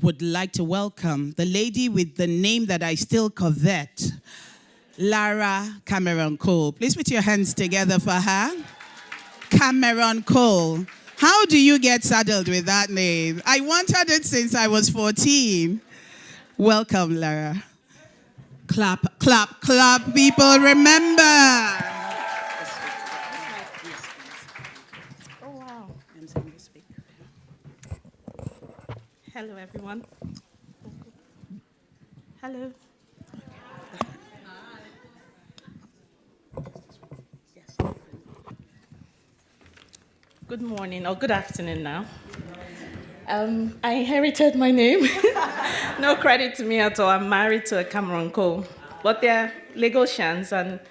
would like to welcome the lady with the name that I still covet, Lara Cameron Cole. Please put your hands together for her. Cameron Cole. How do you get saddled with that name? I wanted it since I was 14. Welcome, Lara. Clap, clap, clap, people, remember. Oh, wow. Hello, everyone. Hello. Good morning, or good afternoon now. I inherited my name. No credit to me at all. I'm married to a Cameron Cole. But they're Lagosians, and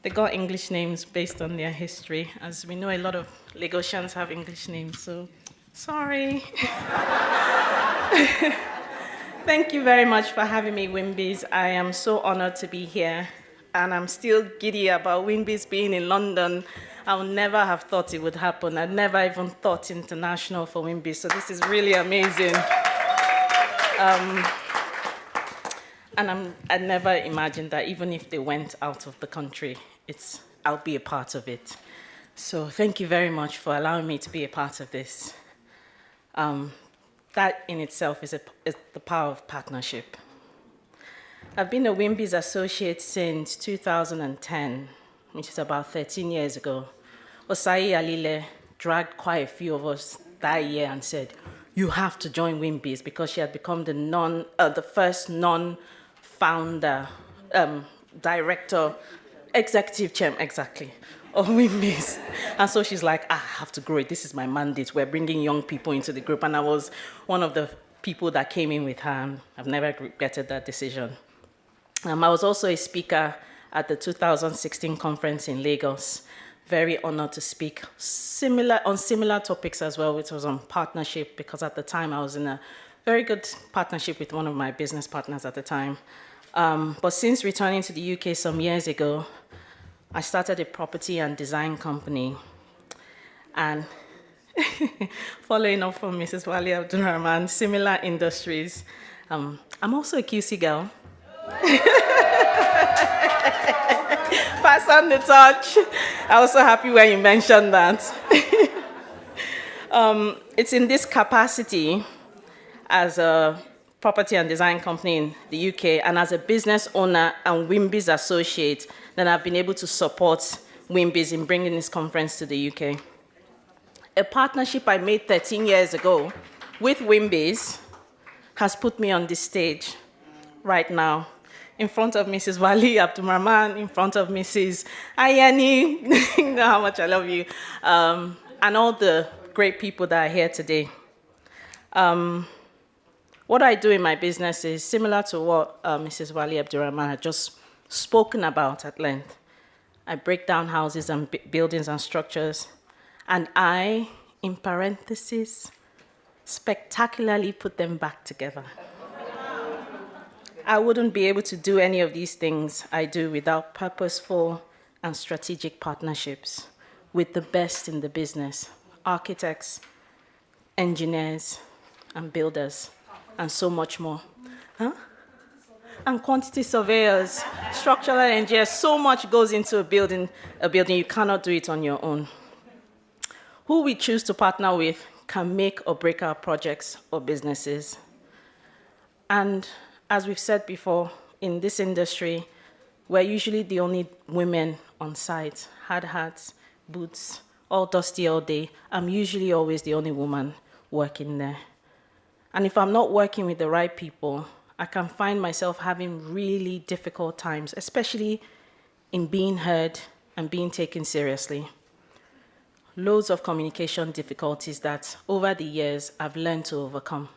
they got English names based on their history. As we know, a lot of Lagosians have English names, so sorry. Thank you very much for having me, Wimbies. I am so honored to be here, and I'm still giddy about Wimbies being in London. I would never have thought it would happen. I'd never even thought international for Wimbies, so this is really amazing. And I never imagined that even if they went out of the country, I'll be a part of it. So thank you very much for allowing me to be a part of this. That in itself is the power of partnership. I've been a Wimbies associate since 2010, which is about 13 years ago. Osai Alile dragged quite a few of us that year and said, you have to join Wimbies, because she had become the first non-founder, director, executive chairman, exactly, of Wimbies. And so she's like, I have to grow it. This is my mandate. We're bringing young people into the group. And I was one of the people that came in with her, and I've never regretted that decision. I was also a speaker at the 2016 conference in Lagos. Very honored to speak on similar topics as well, which was on partnership, because at the time I was in a very good partnership with one of my business partners at the time. But since returning to the UK some years ago, I started a property and design company. And following up from Mrs. Wali Abdulrahman, similar industries. I'm also a QC girl. Pass on the touch. I was so happy when you mentioned that. It's in this capacity as a property and design company in the UK and as a business owner and Wimbies associate that I've been able to support Wimbies in bringing this conference to the UK. A partnership I made 13 years ago with Wimbies has put me on this stage right now, in front of Mrs. Wali Abdulrahman, in front of Mrs. Ayani, you know how much I love you, and all the great people that are here today. What I do in my business is similar to what Mrs. Wali Abdulrahman had just spoken about at length. I break down houses and buildings and structures, and I, in parentheses, spectacularly put them back together. I wouldn't be able to do any of these things I do without purposeful and strategic partnerships with the best in the business, architects, engineers, and builders, and so much more. And quantity surveyors, structural engineers, so much goes into a building. You cannot do it on your own. Who we choose to partner with can make or break our projects or businesses. And as we've said before, in this industry, we're usually the only women on site, hard hats, boots, all dusty all day. I'm usually always the only woman working there. And if I'm not working with the right people, I can find myself having really difficult times, especially in being heard and being taken seriously. Loads of communication difficulties that, over the years, I've learned to overcome.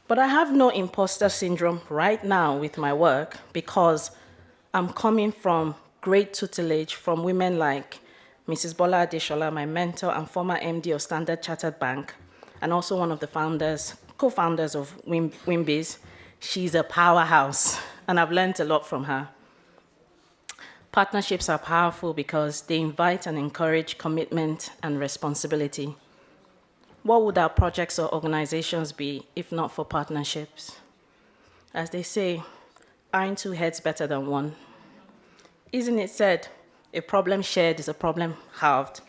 But I have no imposter syndrome right now with my work, because I'm coming from great tutelage from women like Mrs. Bola Adeshola, my mentor and former MD of Standard Chartered Bank, and also one of the co-founders of Wimbies. She's a powerhouse, and I've learned a lot from her. Partnerships are powerful because they invite and encourage commitment and responsibility. What would our projects or organizations be if not for partnerships? As they say, aren't two heads better than one? Isn't it said, a problem shared is a problem halved?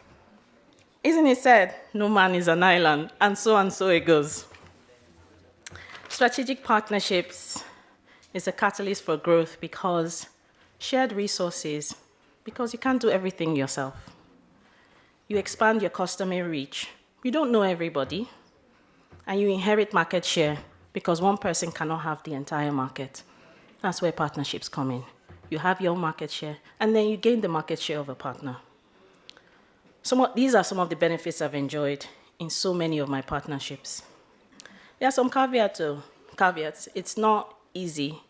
Isn't it said, no man is an island, and so it goes? Strategic partnerships is a catalyst for growth because shared resources, because you can't do everything yourself. You expand your customer reach. You don't know everybody, and you inherit market share because one person cannot have the entire market. That's where partnerships come in. You have your market share, and then you gain the market share of a partner. These are some of the benefits I've enjoyed in so many of my partnerships. There are some caveats. It's not easy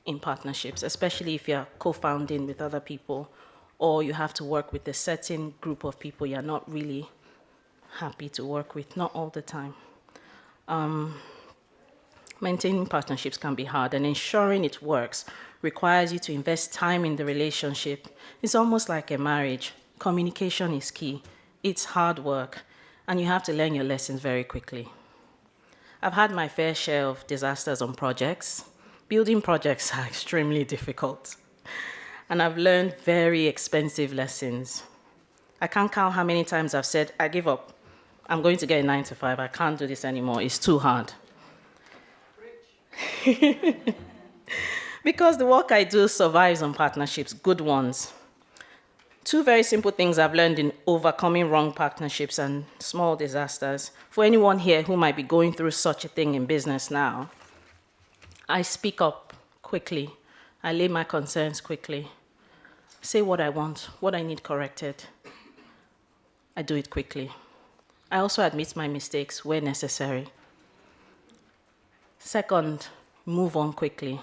in partnerships, especially if you're co-founding with other people, or you have to work with a certain group of people you're not really happy to work with, not all the time. Maintaining partnerships can be hard, and ensuring it works requires you to invest time in the relationship. It's almost like a marriage. Communication is key. It's hard work, and you have to learn your lessons very quickly. I've had my fair share of disasters on projects. Building projects are extremely difficult, and I've learned very expensive lessons. I can't count how many times I've said, I give up. I'm going to get a 9 to 5. I can't do this anymore. It's too hard. Because the work I do survives on partnerships, good ones. Two very simple things I've learned in overcoming wrong partnerships and small disasters. For anyone here who might be going through such a thing in business now, I speak up quickly. I lay my concerns quickly. Say what I want, what I need corrected. I do it quickly. I also admit my mistakes where necessary. Second, move on quickly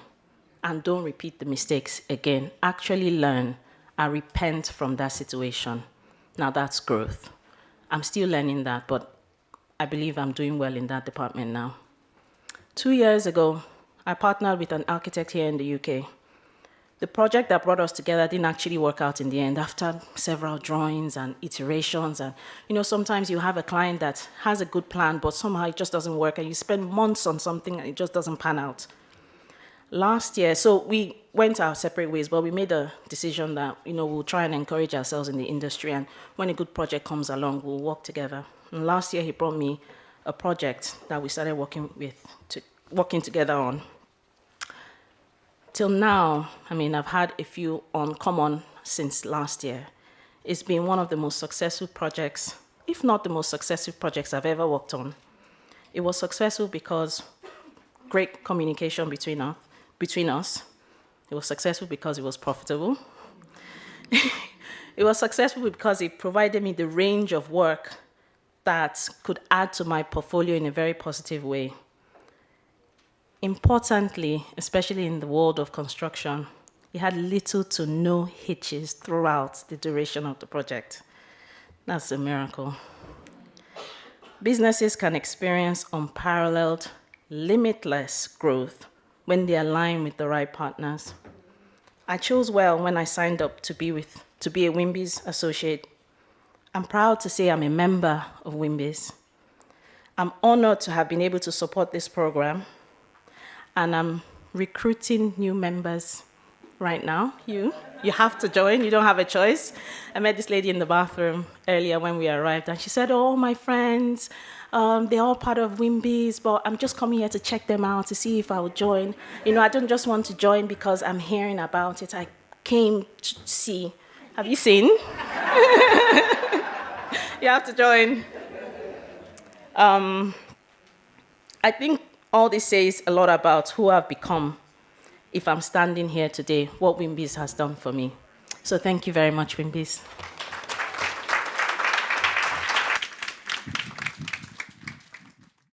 and don't repeat the mistakes again. Actually learn and repent from that situation. Now that's growth. I'm still learning that, but I believe I'm doing well in that department now. 2 years ago, I partnered with an architect here in the UK. The project that brought us together didn't actually work out in the end after several drawings and iterations. And sometimes you have a client that has a good plan, but somehow it just doesn't work, and you spend months on something and it just doesn't pan out. Last year, so we went our separate ways, but we made a decision that we'll try and encourage ourselves in the industry, and when a good project comes along, we'll work together. And last year, he brought me a project that we started working together on. Till now, I've had a few come on since last year. It's been one of the most successful projects, if not the most successful projects I've ever worked on. It was successful because great communication between us. It was successful because it was profitable. It was successful because it provided me the range of work that could add to my portfolio in a very positive way. Importantly, especially in the world of construction, it had little to no hitches throughout the duration of the project. That's a miracle. Businesses can experience unparalleled, limitless growth when they align with the right partners. I chose well when I signed up to be a Wimby's associate. I'm proud to say I'm a member of Wimby's. I'm honored to have been able to support this program, and I'm recruiting new members right now. You have to join. You don't have a choice. I met this lady in the bathroom earlier when we arrived, and she said, "Oh, my friends, they're all part of Wimby's, but I'm just coming here to check them out to see if I will join. I don't just want to join because I'm hearing about it. I came to see." Have you seen? You have to join. I think all this says a lot about who I've become if I'm standing here today, what Wimby's has done for me. So thank you very much, Wimby's.